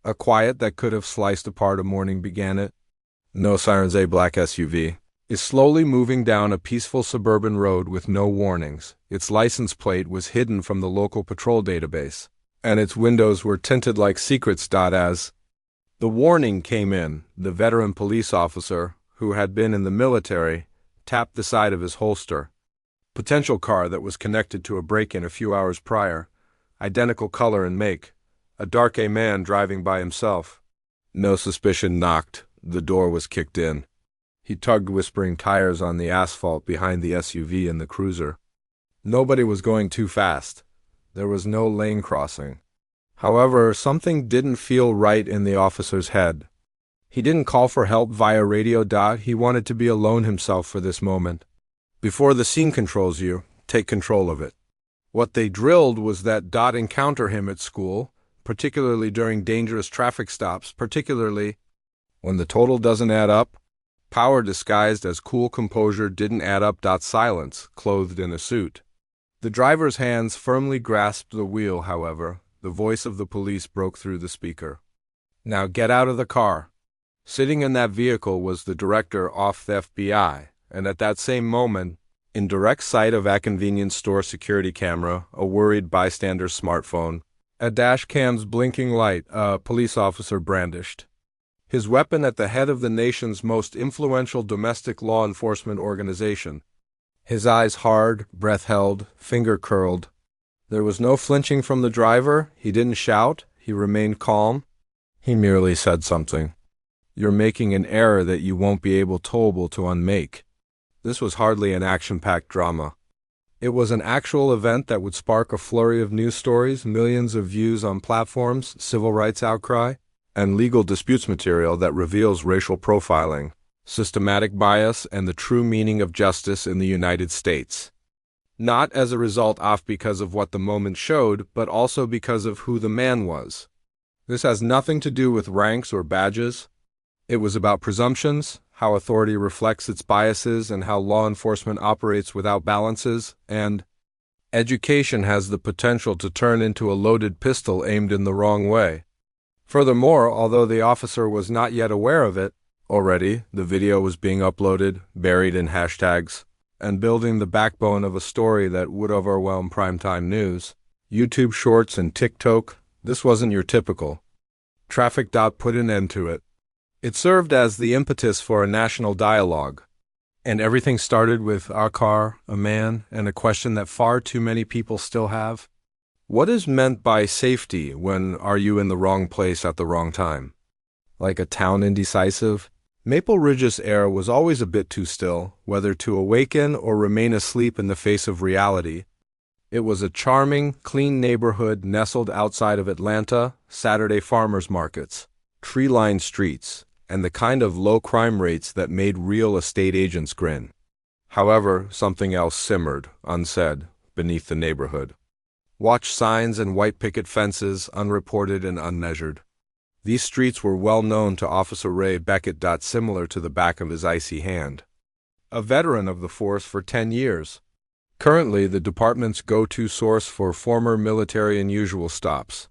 A quiet that could have sliced apart a morning began it. No sirens. A black SUV is slowly moving down a peaceful suburban road with no warnings. Its license plate was hidden from the local patrol database, and its windows were tinted like secrets. As the warning came in, the veteran police officer, who had been in the military, tapped the side of his holster. Potential car that was connected to a break-in a few hours prior. Identical color and make. A dark A man driving by himself. No suspicion. Knocked. The door was kicked in. He tugged whispering tires on the asphalt behind the SUV and the cruiser. Nobody was going too fast. There was no lane crossing. However, something didn't feel right in the officer's head. He didn't call for help via radio. He wanted to be alone himself for this moment. Before the scene controls you, take control of it. What they drilled was that encounter him at school, particularly during dangerous traffic stops, particularly when the total doesn't add up. Power disguised as cool composure didn't add up. Silence, clothed in a suit. The driver's hands firmly grasped the wheel. However, the voice of the police broke through the speaker. Now get out of the car. Sitting in that vehicle was the director of the FBI, and at that same moment, in direct sight of a convenience store security camera, a worried bystander's smartphone, a dash cam's blinking light, a police officer brandished his weapon at the head of the nation's most influential domestic law enforcement organization. His eyes hard, breath held, finger curled. There was no flinching from the driver. He didn't shout. He remained calm. He merely said something. You're making an error that you won't be able to unmake. This was hardly an action-packed drama. It was an actual event that would spark a flurry of news stories, millions of views on platforms, civil rights outcry, and legal disputes material that reveals racial profiling, systematic bias, and the true meaning of justice in the United States. Not as a result because of what the moment showed, but also because of who the man was. This has nothing to do with ranks or badges. It was about presumptions, how authority reflects its biases, and how law enforcement operates without balances, and education has the potential to turn into a loaded pistol aimed in the wrong way. Furthermore, although the officer was not yet aware of it, already the video was being uploaded, buried in hashtags, and building the backbone of a story that would overwhelm primetime news. YouTube Shorts and TikTok. This wasn't your typical traffic. Put an end to it. It served as the impetus for a national dialogue. And everything started with a car, a man, and a question that far too many people still have. What is meant by safety when are you in the wrong place at the wrong time? Like a town indecisive? Maple Ridge's air was always a bit too still, whether to awaken or remain asleep in the face of reality. It was a charming, clean neighborhood nestled outside of Atlanta, Saturday farmers markets, tree-lined streets, and the kind of low crime rates that made real estate agents grin. However, something else simmered, unsaid, beneath the neighborhood. Watch signs and white picket fences, unreported and unmeasured. These streets were well known to Officer Beckett. Similar to the back of his icy hand. A veteran of the force for 10 years. Currently the department's go-to source for former military unusual stops.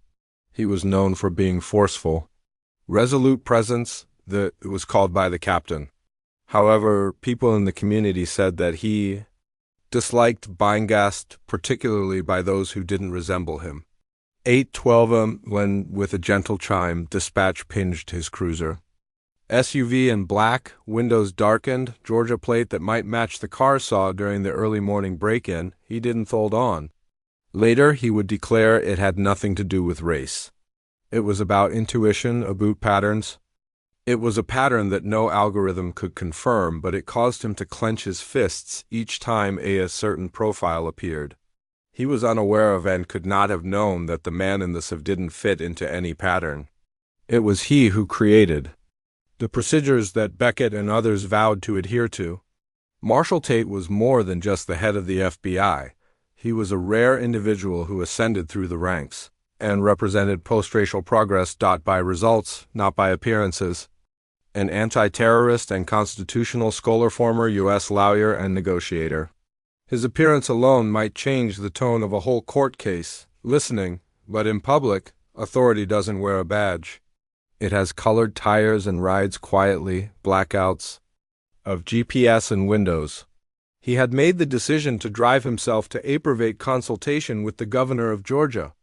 He was known for being forceful. Resolute presence, it was called by the captain. However, people in the community said that he disliked being gassed, particularly by those who didn't resemble him. 8:12 when, with a gentle chime, dispatch pinged his cruiser. SUV in black, windows darkened, Georgia plate that might match the car saw during the early morning break-in. He didn't hold on. Later, he would declare it had nothing to do with race. It was about intuition, about patterns. It was a pattern that no algorithm could confirm, but it caused him to clench his fists each time a certain profile appeared. He was unaware of and could not have known that the man in the SUV didn't fit into any pattern. It was he who created the procedures that Beckett and others vowed to adhere to. Marshall Tate was more than just the head of the FBI. He was a rare individual who ascended through the ranks and represented post-racial progress by results, not by appearances. An anti-terrorist and constitutional scholar, former U.S. lawyer and negotiator. His appearance alone might change the tone of a whole court case, listening, but in public, authority doesn't wear a badge. It has colored tires and rides quietly, blackouts of GPS and windows. He had made the decision to drive himself to a private consultation with the governor of Georgia.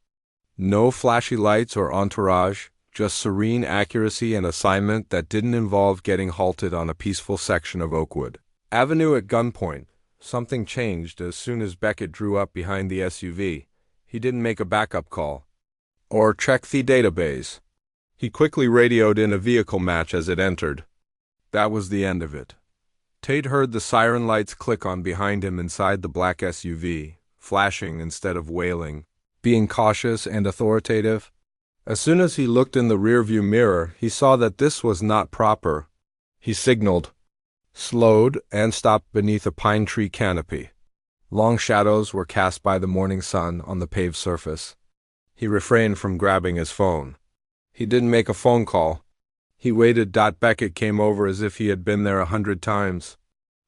No flashy lights or entourage, just serene accuracy and assignment that didn't involve getting halted on a peaceful section of Oakwood Avenue at gunpoint. Something changed as soon as Beckett drew up behind the SUV. He didn't make a backup call or check the database. He quickly radioed in a vehicle match as it entered. That was the end of it. Tate heard the siren lights click on behind him inside the black SUV, flashing instead of wailing, being cautious and authoritative. As soon as he looked in the rearview mirror, he saw that this was not proper. He signaled, slowed, and stopped beneath a pine tree canopy. Long shadows were cast by the morning sun on the paved surface. He refrained from grabbing his phone. He didn't make a phone call. He waited. Beckett came over as if he had been there 100 times.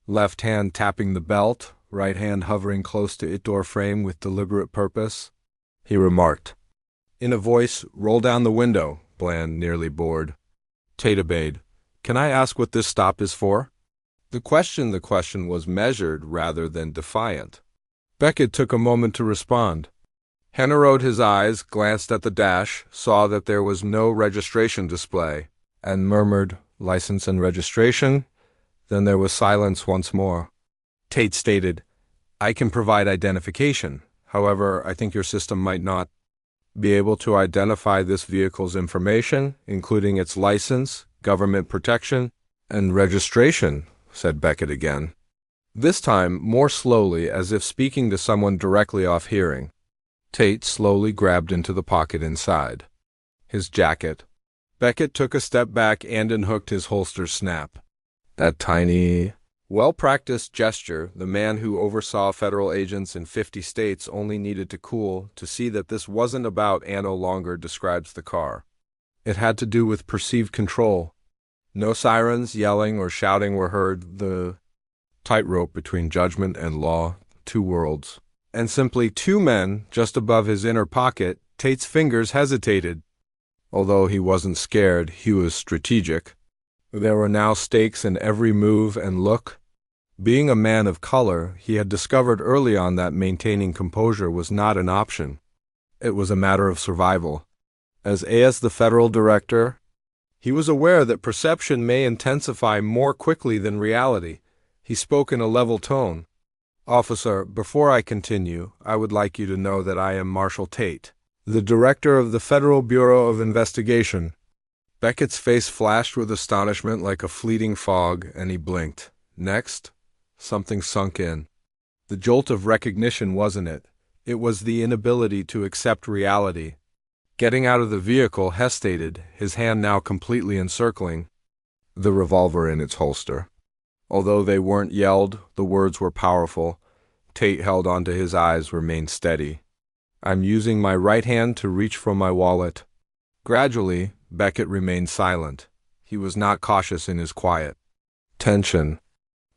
Left hand tapping the belt, right hand hovering close to its door frame with deliberate purpose. He remarked, in a voice, roll down the window, bland, nearly bored. Tate obeyed. Can I ask what this stop is for? The question was measured rather than defiant. Beckett took a moment to respond. He narrowed his eyes, glanced at the dash, saw that there was no registration display, and murmured, license and registration? Then there was silence once more. Tate stated, I can provide identification. However, I think your system might not be able to identify this vehicle's information, including its license, government protection, and registration, said Beckett again. This time, more slowly, as if speaking to someone directly off hearing. Tate slowly grabbed into the pocket inside his jacket. Beckett took a step back and unhooked his holster snap. That tiny, well-practiced gesture, the man who oversaw federal agents in 50 states only needed to cool to see that this wasn't about and no longer describes the car. It had to do with perceived control. No sirens, yelling, or shouting were heard, the tightrope between judgment and law, two worlds. And simply two men just above his inner pocket. Tate's fingers hesitated. Although he wasn't scared, he was strategic. There were now stakes in every move and look. Being a man of color, he had discovered early on that maintaining composure was not an option. It was a matter of survival. As the federal director, he was aware that perception may intensify more quickly than reality. He spoke in a level tone. Officer, before I continue, I would like you to know that I am Marshall Tate, the director of the Federal Bureau of Investigation. Beckett's face flashed with astonishment like a fleeting fog, and he blinked. Next, something sunk in. The jolt of recognition wasn't it. It was the inability to accept reality. Getting out of the vehicle, hesitated, his hand now completely encircling the revolver in its holster. Although they weren't yelled, the words were powerful. Tate held onto his eyes, remained steady. I'm using my right hand to reach for my wallet. Gradually, Beckett remained silent. He was not cautious in his quiet. Tension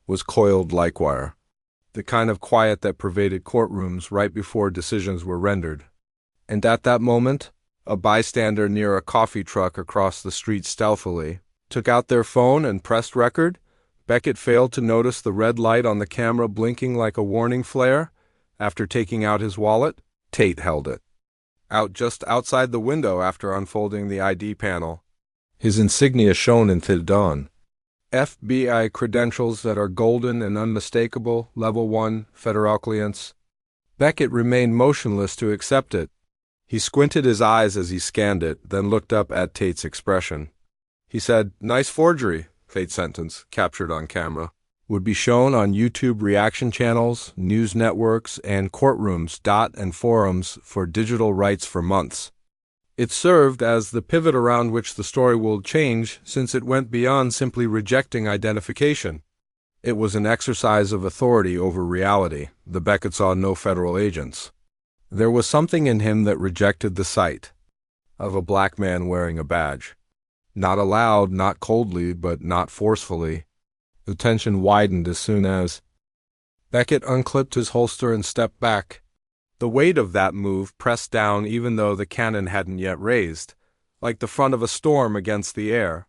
was coiled like wire. The kind of quiet that pervaded courtrooms right before decisions were rendered. And at that moment, a bystander near a coffee truck across the street stealthily took out their phone and pressed record. Beckett failed to notice the red light on the camera blinking like a warning flare. After taking out his wallet, Tate held it out just outside the window after unfolding the ID panel. His insignia shone in the dawn. FBI credentials that are golden and unmistakable, level 1, federal clearance. Beckett remained motionless to accept it. He squinted his eyes as he scanned it, then looked up at Tate's expression. He said, nice forgery. Tate's sentence, captured on camera, would be shown on YouTube reaction channels, news networks, and courtrooms, and forums for digital rights for months. It served as the pivot around which the story will change, since it went beyond simply rejecting identification. It was an exercise of authority over reality. The Beckett saw no federal agents. There was something in him that rejected the sight of a black man wearing a badge. Not aloud, not coldly, but not forcefully. The tension widened as soon as Beckett unclipped his holster and stepped back. The weight of that move pressed down even though the cannon hadn't yet raised. like the front of a storm against the air.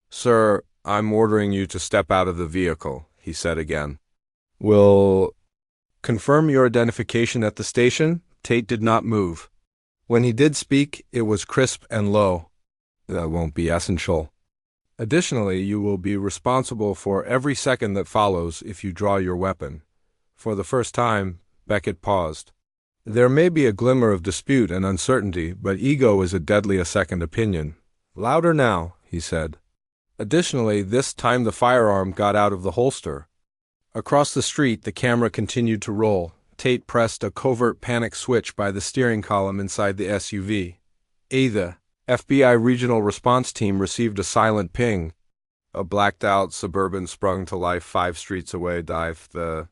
"Sir, I'm ordering you to step out of the vehicle," he said again. "Will confirm your identification at the station?" Tate did not move. When he did speak, it was crisp and low. "That won't be essential. Additionally, you will be responsible for every second that follows if you draw your weapon." For the first time, Beckett paused. There may be a glimmer of dispute and uncertainty, but ego is a deadly a second opinion. "Louder now," he said. Additionally, this time the firearm got out of the holster. Across the street, the camera continued to roll. Tate pressed a covert panic switch by the steering column inside the SUV. The FBI Regional Response Team received a silent ping. A blacked-out Suburban sprung to life 5 streets away. The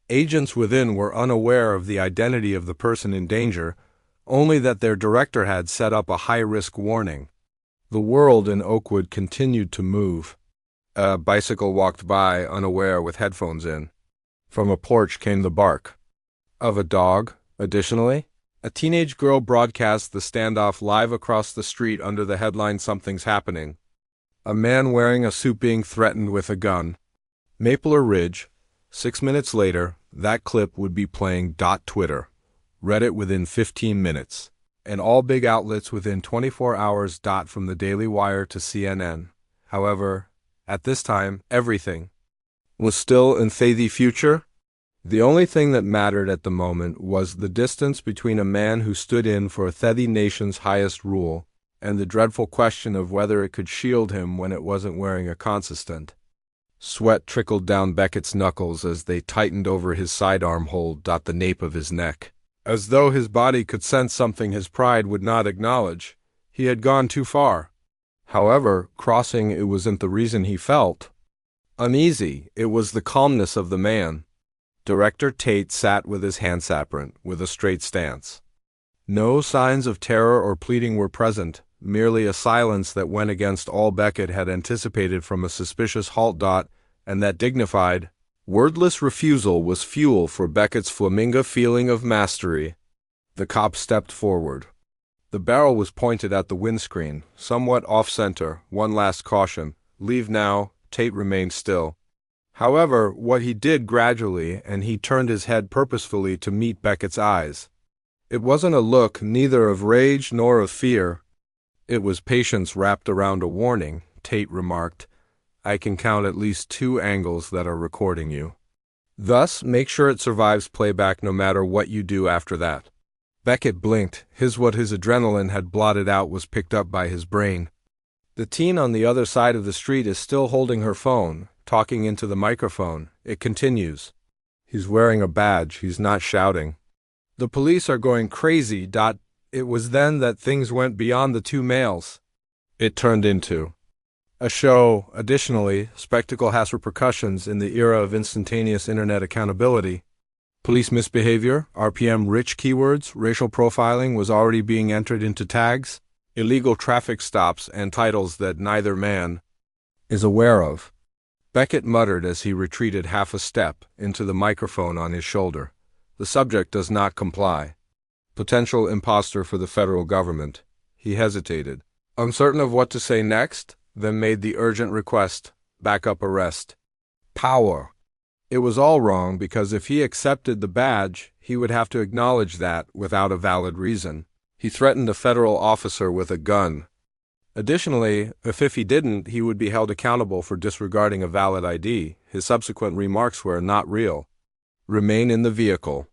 agents within were unaware of the identity of the person in danger, only that their director had set up a high-risk warning. The world in Oakwood continued to move. A bicycle walked by, unaware, with headphones in. From a porch came the bark of a dog. Additionally, a teenage girl broadcast the standoff live across the street under the headline "Something's Happening." A man wearing a suit being threatened with a gun. Maple Ridge. 6 minutes later, that clip would be playing. Twitter. Reddit within 15 minutes. And all big outlets within 24 hours. From the Daily Wire to CNN. However, at this time, everything was still in the future. The only thing that mattered at the moment was the distance between a man who stood in for the nation's highest rule and the dreadful question of whether it could shield him when it wasn't wearing a consistent. Sweat trickled down Beckett's knuckles as they tightened over his sidearm hold. The nape of his neck. As though his body could sense something his pride would not acknowledge. He had gone too far. However, crossing it wasn't the reason he felt uneasy. It was the calmness of the man. Director Tate sat with his hands apparent, with a straight stance. No signs of terror or pleading were present, merely a silence that went against all Beckett had anticipated from a suspicious halt. And that dignified, wordless refusal was fuel for Beckett's flamingo feeling of mastery. The cop stepped forward. The barrel was pointed at the windscreen, somewhat off-center. "One last caution. Leave now." Tate remained still. However, what he did gradually, and he turned his head purposefully to meet Beckett's eyes. It wasn't a look neither of rage nor of fear. It was patience wrapped around a warning. Tate remarked, "I can count at least 2 angles that are recording you. Thus, make sure it survives playback no matter what you do after that." Beckett blinked. What his adrenaline had blotted out was picked up by his brain. The teen on the other side of the street is still holding her phone, talking into the microphone. It continues. He's wearing a badge. He's not shouting. "The police are going crazy." It was then that things went beyond the 2 males. It turned into a show. Additionally, spectacle has repercussions in the era of instantaneous internet accountability. Police misbehavior, RPM-rich keywords, racial profiling was already being entered into tags, illegal traffic stops, and titles that neither man is aware of. Beckett muttered as he retreated half a step into the microphone on his shoulder. "The subject does not comply. Potential imposter for the federal government." He hesitated, uncertain of what to say next, then made the urgent request, "Backup arrest." Power. It was all wrong because if he accepted the badge, he would have to acknowledge that without a valid reason. He threatened a federal officer with a gun. Additionally, if he didn't, he would be held accountable for disregarding a valid ID. His subsequent remarks were not real. Remain in the vehicle.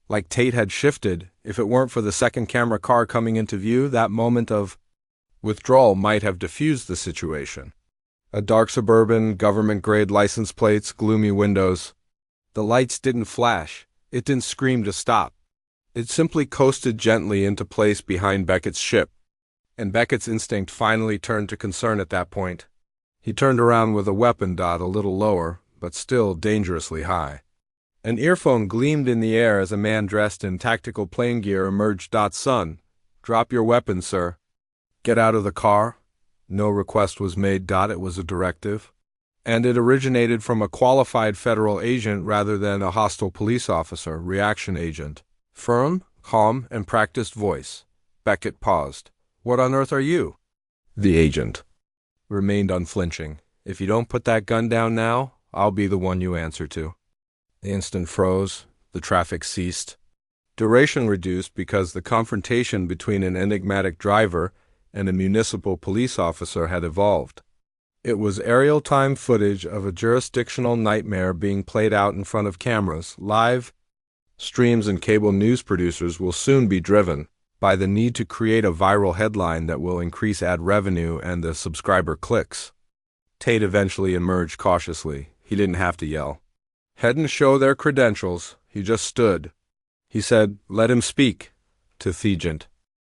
Like Tate had shifted, if it weren't for the second camera car coming into view, that moment of withdrawal might have diffused the situation. A dark Suburban, government-grade license plates, gloomy windows. The lights didn't flash. It didn't scream to stop. It simply coasted gently into place behind Beckett's ship. And Beckett's instinct finally turned to concern at that point. He turned around with a weapon. A little lower, but still dangerously high. An earphone gleamed in the air as a man dressed in tactical plane gear emerged. "Son, drop your weapon, sir." "Get out of the car." No request was made. It was a directive. And it originated from a qualified federal agent rather than a hostile police officer, reaction agent. Firm, calm, and practiced voice. Beckett paused. "What on earth are you?" The agent remained unflinching. If you don't put that gun down now, I'll be the one you answer to. The instant froze. The traffic ceased. Duration reduced because the confrontation between an enigmatic driver and a municipal police officer had evolved. It was aerial time footage of a jurisdictional nightmare being played out in front of cameras. Live streams and cable news producers will soon be driven by the need to create a viral headline that will increase ad revenue and the subscriber clicks. Tate eventually emerged cautiously. He didn't have to yell. Hadn't show their credentials. He just stood. He said, "Let him speak," to Thegent.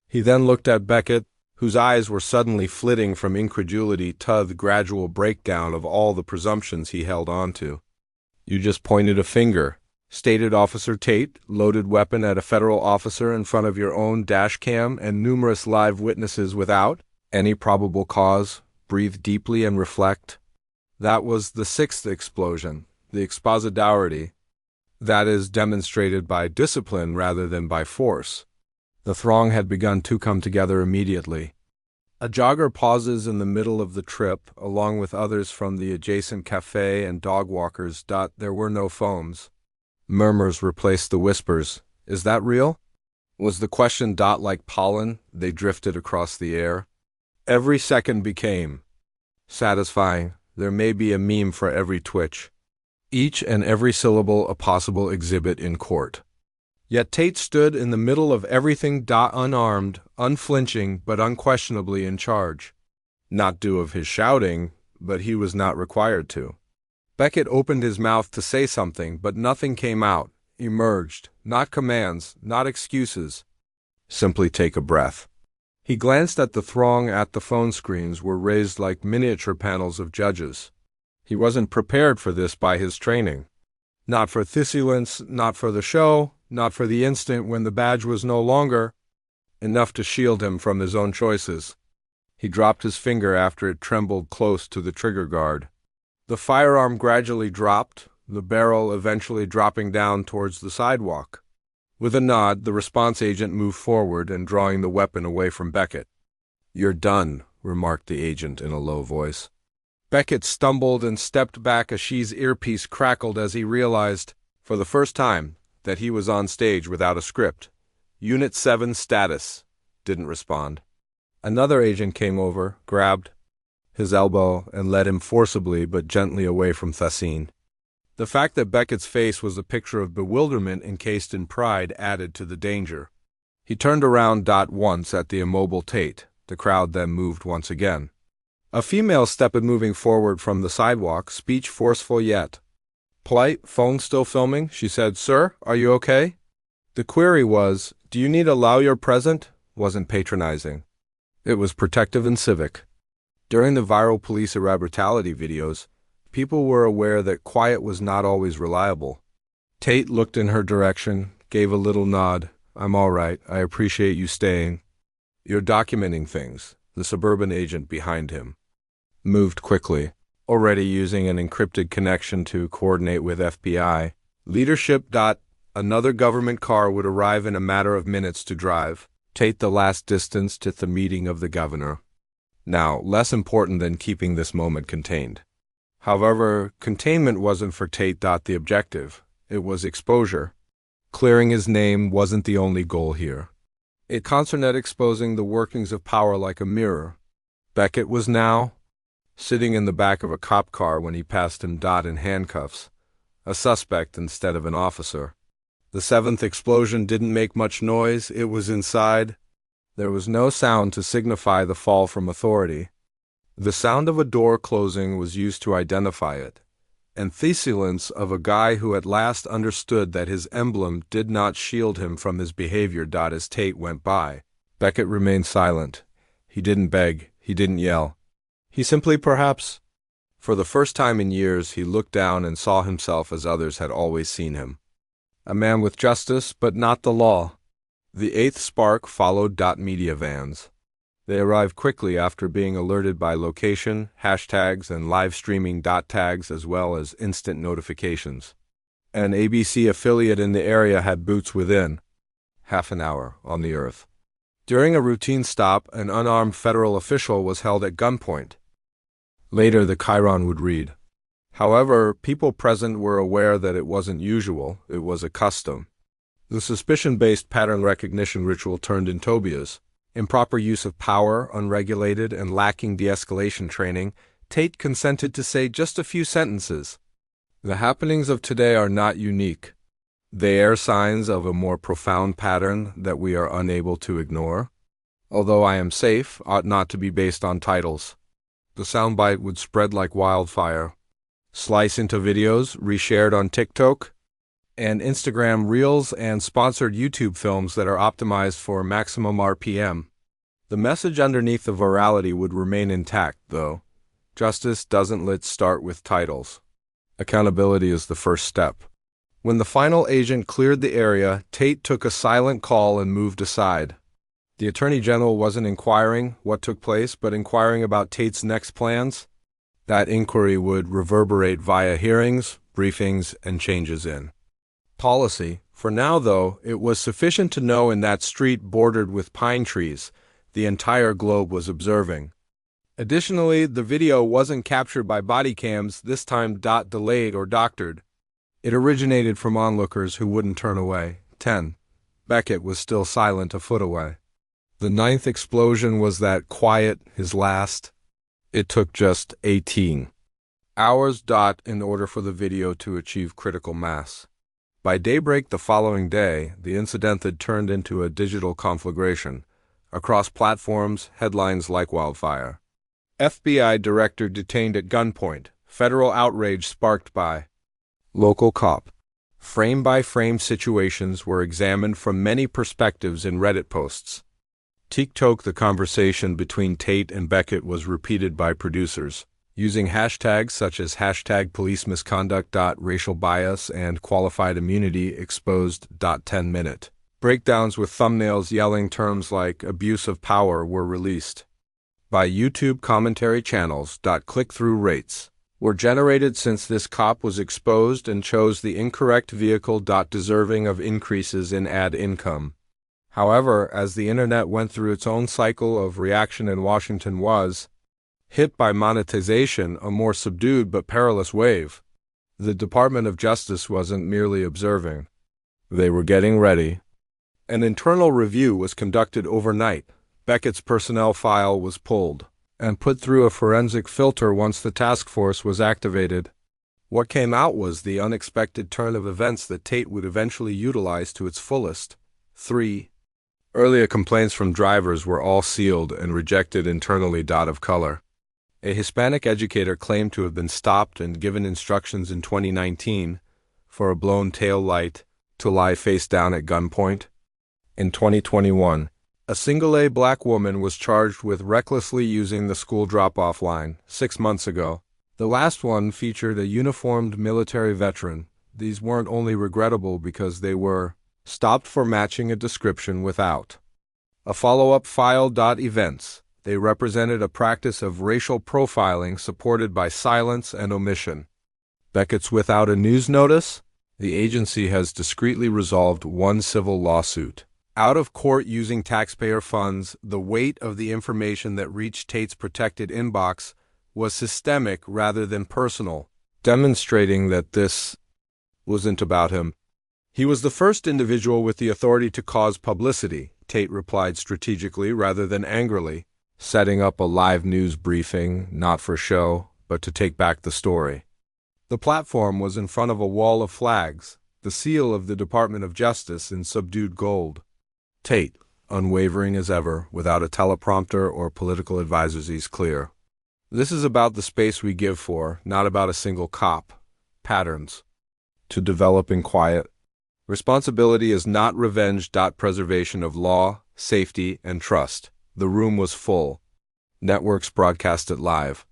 He then looked at Beckett, whose eyes were suddenly flitting from incredulity to the gradual breakdown of all the presumptions he held on to. "You just pointed a finger," stated Officer Tate, "loaded weapon at a federal officer in front of your own dash cam and numerous live witnesses without any probable cause. Breathe deeply and reflect." That was the sixth explosion, the expositority. That is demonstrated by discipline rather than by force. The throng had begun to come together immediately. A jogger pauses in the middle of the trip, along with others from the adjacent cafe and dog walkers. There were no phones. Murmurs replaced the whispers. Is that real? Was the question like pollen? They drifted across the air. Every second became satisfying. There may be a meme for every twitch. Each and every syllable a possible exhibit in court. Yet Tate stood in the middle of everything, unarmed, unflinching, but unquestionably in charge. Not due of his shouting, but he was not required to. Beckett opened his mouth to say something, but nothing came out, emerged, not commands, not excuses. Simply take a breath. He glanced at the throng. At the phone screens were raised like miniature panels of judges. He wasn't prepared for this by his training. Not for thistulence, not for the show, not for the instant when the badge was no longer enough to shield him from his own choices. He dropped his finger after it trembled close to the trigger guard. The firearm gradually dropped, the barrel eventually dropping down towards the sidewalk. With a nod, the response agent moved forward and drawing the weapon away from Beckett. "You're done," remarked the agent in a low voice. Beckett stumbled and stepped back. A Shee's earpiece crackled as he realized, for the first time, that he was on stage without a script. "Unit 7 status." Didn't respond. Another agent came over, grabbed his elbow, and led him forcibly but gently away from Thacine. The fact that Beckett's face was a picture of bewilderment encased in pride added to the danger. He turned around once at the immobile Tate. The crowd then moved once again. A female stepped moving forward from the sidewalk, speech forceful yet polite. "Phone still filming?" she said. "Sir, are you okay?" The query was, "Do you need a lawyer present?" Wasn't patronizing. It was protective and civic. During the viral police brutality videos, people were aware that quiet was not always reliable. Tate looked in her direction, gave a little nod. "I'm all right. I appreciate you staying. You're documenting things." The suburban agent behind him moved quickly, already using an encrypted connection to coordinate with FBI leadership. Another government car would arrive in a matter of minutes to drive Tate the last distance to the meeting of the governor. Now, less important than keeping this moment contained. However, containment wasn't for Tate. The objective. It was exposure. Clearing his name wasn't the only goal here. It concerned exposing the workings of power like a mirror. Beckett was now sitting in the back of a cop car when he passed him. In handcuffs. A suspect instead of an officer. The seventh explosion didn't make much noise. It was inside. There was no sound to signify the fall from authority. The sound of a door closing was used to identify it, and the silence of a guy who at last understood that his emblem did not shield him from his behavior. As Tate went by, Beckett remained silent. He didn't beg. He didn't yell. He simply, perhaps, for the first time in years, he looked down and saw himself as others had always seen him. A man with justice, but not the law. The eighth spark followed. Media vans. They arrived quickly after being alerted by location, hashtags, and live streaming tags, as well as instant notifications. An ABC affiliate in the area had boots within half an hour on the earth. During a routine stop, an unarmed federal official was held at gunpoint. Later, the chyron would read. However, people present were aware that it wasn't usual, it was a custom. The suspicion-based pattern recognition ritual turned in Tobias. Improper use of power, unregulated, and lacking de-escalation training, Tate consented to say just a few sentences. The happenings of today are not unique. They are signs of a more profound pattern that we are unable to ignore. Although I am safe, ought not to be based on titles. The soundbite would spread like wildfire. Slice into videos, reshared on TikTok, and Instagram Reels and sponsored YouTube films that are optimized for maximum RPM. The message underneath the virality would remain intact, though. Justice doesn't start with titles. Accountability is the first step. When the final agent cleared the area, Tate took a silent call and moved aside. The Attorney General wasn't inquiring what took place, but inquiring about Tate's next plans. That inquiry would reverberate via hearings, briefings, and changes in policy. For now, though, it was sufficient to know in that street bordered with pine trees, the entire globe was observing. Additionally, the video wasn't captured by body cams, this time delayed or doctored. It originated from onlookers who wouldn't turn away. 10. Beckett was still silent a foot away. The ninth explosion was that quiet, his last. It took just 18 hours in order for the video to achieve critical mass. By daybreak the following day, the incident had turned into a digital conflagration. Across platforms, headlines like wildfire. FBI director detained at gunpoint. Federal outrage sparked by local cop. Frame-by-frame situations were examined from many perspectives in Reddit posts. TikTok, the conversation between Tate and Beckett was repeated by producers, using hashtags such as #policemisconduct, racial bias, and qualified immunity exposed. 10-minute breakdowns with thumbnails yelling terms like abuse of power were released. By YouTube commentary channels. Click-through rates were generated since this cop was exposed and chose the incorrect vehicle. Deserving of increases in ad income. However, as the internet went through its own cycle of reaction and Washington was hit by monetization, a more subdued but perilous wave, the Department of Justice wasn't merely observing. They were getting ready. An internal review was conducted overnight. Beckett's personnel file was pulled and put through a forensic filter once the task force was activated. What came out was the unexpected turn of events that Tate would eventually utilize to its fullest. 3. Earlier complaints from drivers were all sealed and rejected internally. Of color. A Hispanic educator claimed to have been stopped and given instructions in 2019 for a blown tail light to lie face down at gunpoint. In 2021, a single-A black woman was charged with recklessly using the school drop-off line 6 months ago. The last one featured a uniformed military veteran. These weren't only regrettable because they were stopped for matching a description without a follow-up file. Events. They represented a practice of racial profiling supported by silence and omission. Beckett's without a news notice. The agency has discreetly resolved one civil lawsuit out of court using taxpayer funds. The weight of the information that reached Tate's protected inbox was systemic rather than personal, demonstrating that this wasn't about him. He was the first individual with the authority to cause publicity, Tate replied strategically rather than angrily, setting up a live news briefing, not for show, but to take back the story. The platform was in front of a wall of flags, the seal of the Department of Justice in subdued gold. Tate, unwavering as ever, without a teleprompter or political advisors, is clear. This is about the space we give for, not about a single cop. Patterns. To develop in quiet. Responsibility is not revenge. Preservation of law, safety, and trust. The room was full. Networks broadcast it live.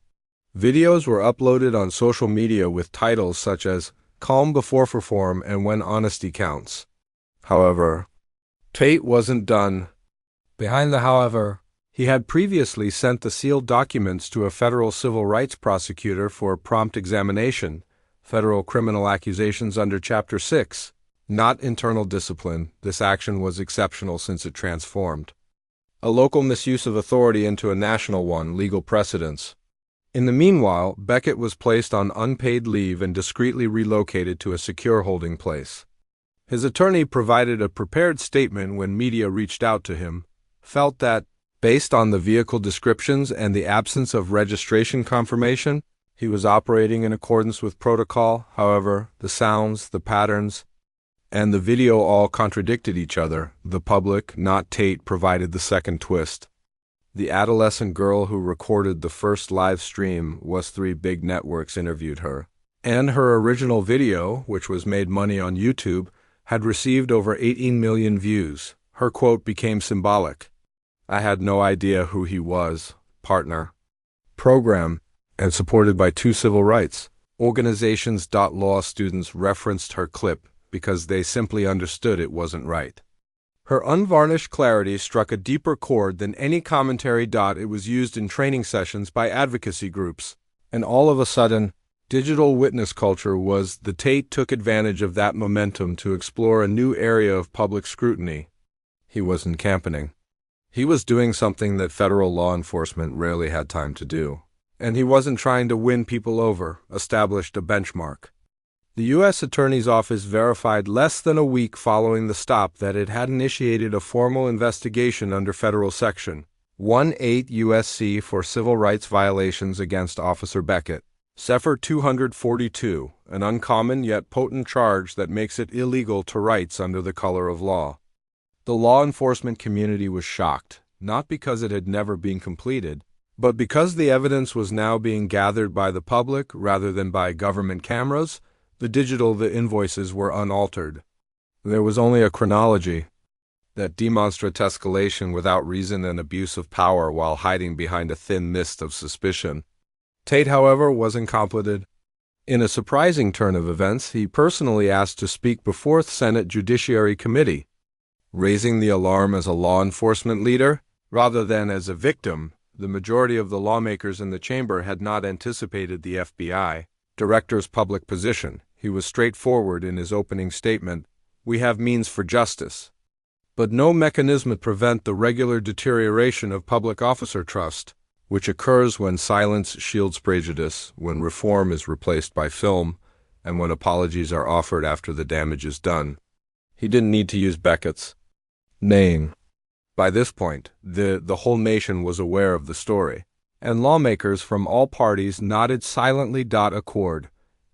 Videos were uploaded on social media with titles such as Calm Before Reform and When Honesty Counts. However, Tate wasn't done. Behind the however, he had previously sent the sealed documents to a federal civil rights prosecutor for prompt examination, federal criminal accusations under Chapter 6. Not internal discipline, this action was exceptional since it transformed a local misuse of authority into a national one, legal precedence. In the meanwhile, Beckett was placed on unpaid leave and discreetly relocated to a secure holding place. His attorney provided a prepared statement when media reached out to him, felt that, based on the vehicle descriptions and the absence of registration confirmation, he was operating in accordance with protocol. However, the sounds, the patterns, and the video all contradicted each other. The public, not Tate, provided the second twist. The adolescent girl who recorded the first live stream was 3 big networks interviewed her, and her original video, which was made money on YouTube, had received over 18 million views. Her quote became symbolic. "I had no idea who he was, partner." Program, and supported by 2 civil rights organizations. Law students referenced her clip because they simply understood it wasn't right. Her unvarnished clarity struck a deeper chord than any commentary. It was used in training sessions by advocacy groups, and all of a sudden, digital witness culture was. The Tate took advantage of that momentum to explore a new area of public scrutiny. He wasn't campaigning. He was doing something that federal law enforcement rarely had time to do. And he wasn't trying to win people over, established a benchmark. The U.S. Attorney's Office verified less than a week following the stop that it had initiated a formal investigation under Federal Section 18 U.S.C. for civil rights violations against Officer Beckett. Sefer 242, an uncommon yet potent charge that makes it illegal to rights under the color of law. The law enforcement community was shocked, not because it had never been completed, but because the evidence was now being gathered by the public rather than by government cameras. The invoices were unaltered. There was only a chronology that demonstrates escalation without reason and abuse of power while hiding behind a thin mist of suspicion. Tate, however, wasn't complimented. In a surprising turn of events, he personally asked to speak before the Senate Judiciary Committee, raising the alarm as a law enforcement leader rather than as a victim. The majority of the lawmakers in the chamber had not anticipated the FBI director's public position. He was straightforward in his opening statement: "We have means for justice, but no mechanism to prevent the regular deterioration of public officer trust, which occurs when silence shields prejudice, when reform is replaced by film, and when apologies are offered after the damage is done." He didn't need to use Beckett's name. By this point, the whole nation was aware of the story, and lawmakers from all parties nodded silently. Accord.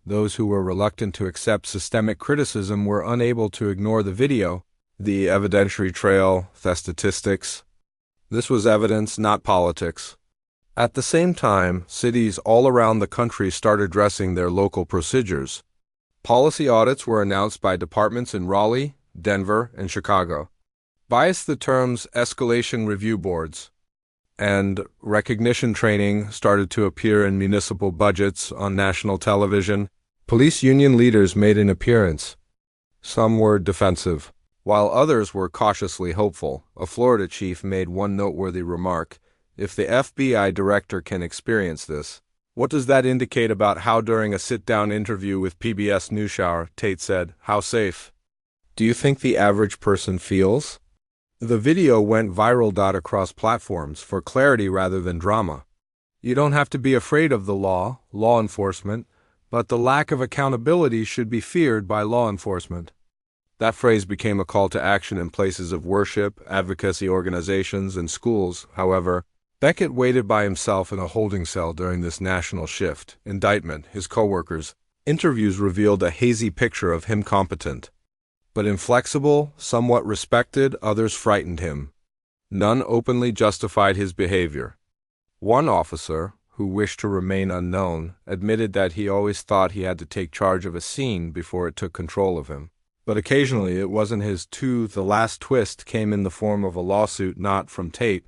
Those who were reluctant to accept systemic criticism were unable to ignore the video, the evidentiary trail, the statistics. This was evidence, not politics. At the same time, cities all around the country started addressing their local procedures. Policy audits were announced by departments in Raleigh, Denver, and Chicago. Biased the terms escalation review boards, and recognition training started to appear in municipal budgets on national television. Police union leaders made an appearance. Some were defensive, while others were cautiously hopeful. A Florida chief made one noteworthy remark: "If the FBI director can experience this, what does that indicate about how?" During a sit-down interview with PBS NewsHour, Tate said, "How safe do you think the average person feels?" The video went viral. Across platforms for clarity rather than drama. You don't have to be afraid of the law enforcement, but the lack of accountability should be feared by law enforcement. That phrase became a call to action in places of worship, advocacy organizations, and schools. However, Beckett waited by himself in a holding cell during this national shift. Indictment, his co-workers, interviews revealed a hazy picture of him: competent, but inflexible, somewhat respected. Others frightened him. None openly justified his behavior. One officer, who wished to remain unknown, admitted that he always thought he had to take charge of a scene before it took control of him. But occasionally it wasn't his too. The last twist came in the form of a lawsuit, not from Tate,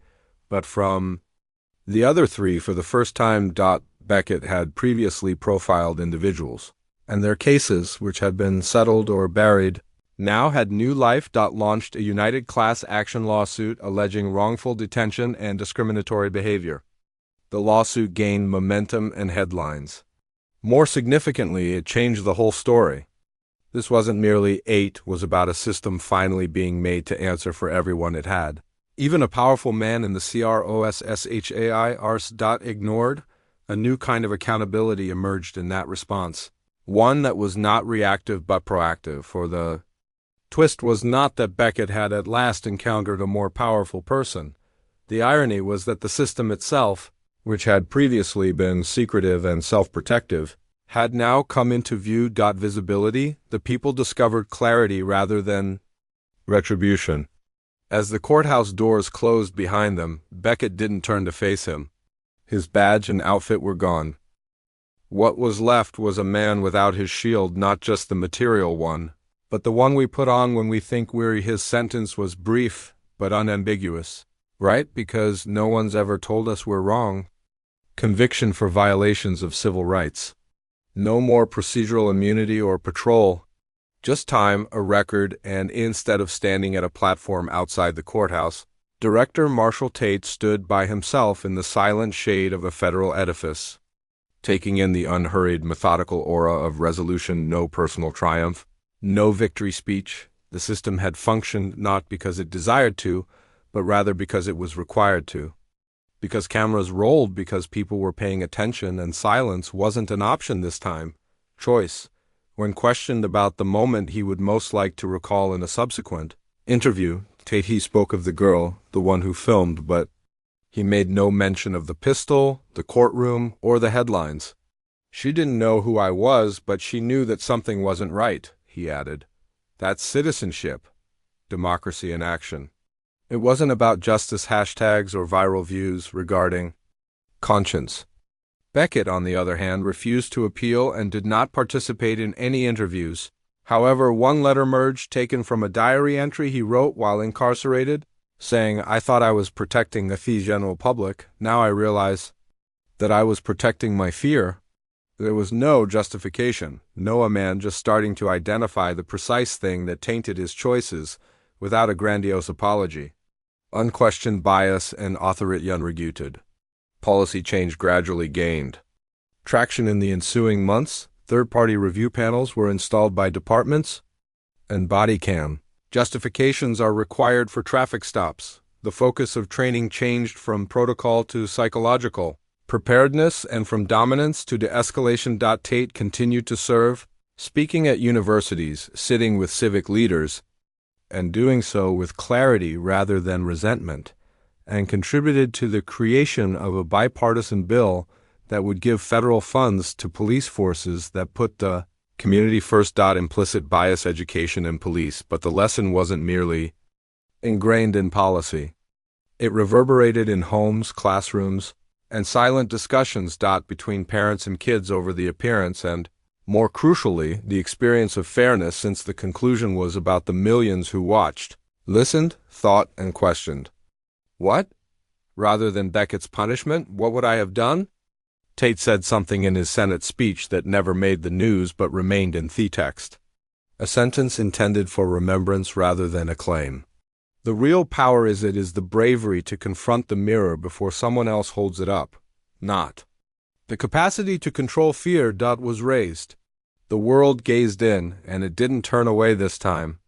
but from the other 3. For the first time, Beckett had previously profiled individuals, and their cases, which had been settled or buried, now had new life. Launched a united class action lawsuit alleging wrongful detention and discriminatory behavior. The lawsuit gained momentum and headlines. More significantly, it changed the whole story. This wasn't merely was about a system finally being made to answer for everyone it had. Even a powerful man in the CROSSHAI ignored. A new kind of accountability emerged in that response. One that was not reactive but proactive, for the twist was not that Beckett had at last encountered a more powerful person. The irony was that the system itself, which had previously been secretive and self-protective, had now come into view. Visibility, the people discovered clarity rather than retribution. As the courthouse doors closed behind them, Beckett didn't turn to face him. His badge and outfit were gone. What was left was a man without his shield, not just the material one, but the one we put on when we think weary. His sentence was brief, but unambiguous. Right? Because no one's ever told us we're wrong. Conviction for violations of civil rights. No more procedural immunity or patrol. Just time, a record, and instead of standing at a platform outside the courthouse, Director Marshall Tate stood by himself in the silent shade of a federal edifice, taking in the unhurried, methodical aura of resolution. No personal triumph, no victory speech. The system had functioned not because it desired to, but rather because it was required to. Because cameras rolled, because people were paying attention, and silence wasn't an option this time. Choice. When questioned about the moment he would most like to recall in a subsequent interview, Tate spoke of the girl, the one who filmed, but he made no mention of the pistol, the courtroom, or the headlines. She didn't know who I was, but she knew that something wasn't right, he added. That's citizenship. Democracy in action. It wasn't about justice hashtags or viral views regarding conscience. Beckett, on the other hand, refused to appeal and did not participate in any interviews. However, one letter emerged taken from a diary entry he wrote while incarcerated, saying, "I thought I was protecting the general public. Now I realize that I was protecting my fear." There was no justification, no a man just starting to identify the precise thing that tainted his choices without a grandiose apology. Unquestioned bias and authority unrefuted. Policy change gradually gained traction in the ensuing months. Third-party review panels were installed by departments, and body cam justifications are required for traffic stops. The focus of training changed from protocol to psychological preparedness and from dominance to de-escalation. Tate continued to serve, speaking at universities, sitting with civic leaders, and doing so with clarity rather than resentment, and contributed to the creation of a bipartisan bill that would give federal funds to police forces that put the community first. Implicit bias education in police, but the lesson wasn't merely ingrained in policy. It reverberated in homes, classrooms, and silent discussions. Between parents and kids over the appearance and, more crucially, the experience of fairness, since the conclusion was about the millions who watched, listened, thought, and questioned. What? Rather than Beckett's punishment, what would I have done? Tate said something in his Senate speech that never made the news but remained in the text. A sentence intended for remembrance rather than acclaim. The real power is the bravery to confront the mirror before someone else holds it up. Not. The capacity to control fear. Was raised. The world gazed in, and it didn't turn away this time.